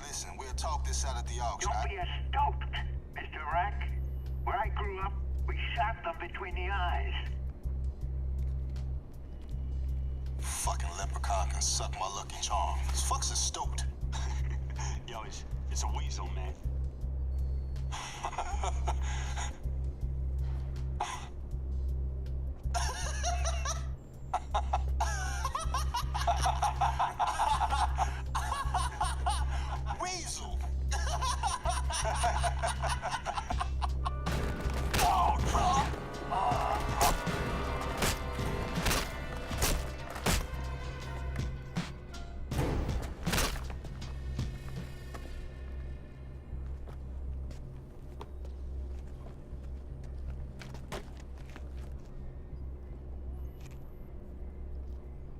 listen, we'll talk this out at the auction. Don't be a stope, Mr. Rack. Where I grew up, we shot them between the eyes. Fucking leprechaun can suck my lucky charm. This fuck's a stoked. Yo, it's a weasel, man. Weasel!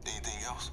Anything else?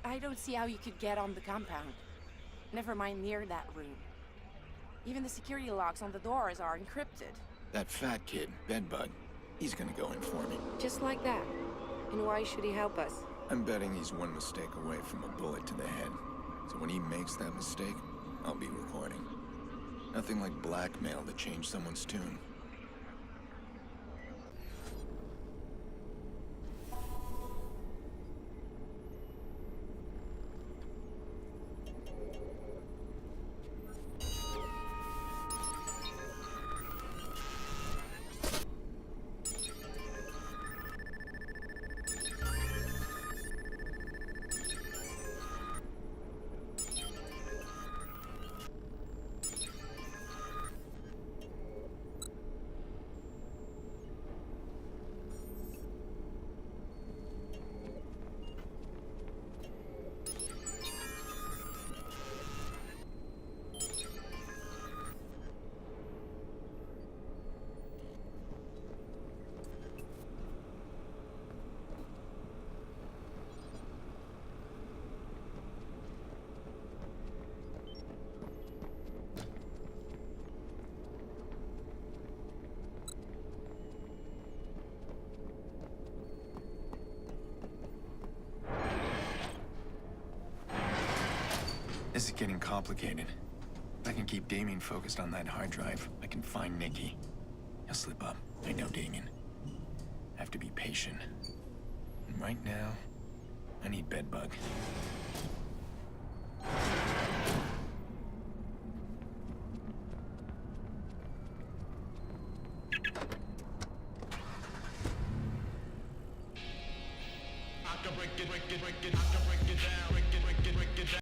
I don't see how you could get on the compound. Never mind near that room. Even the security locks on the doors are encrypted. That fat kid, Bedbug, he's gonna go in for me. Just like that. And why should he help us? I'm betting he's one mistake away from a bullet to the head. So when he makes that mistake, I'll be recording. Nothing like blackmail to change someone's tune. This is getting complicated. If I can keep Damien focused on that hard drive, I can find Nikki. He'll slip up. I know Damien. I have to be patient. And right now, I need Bedbug. I can break it down.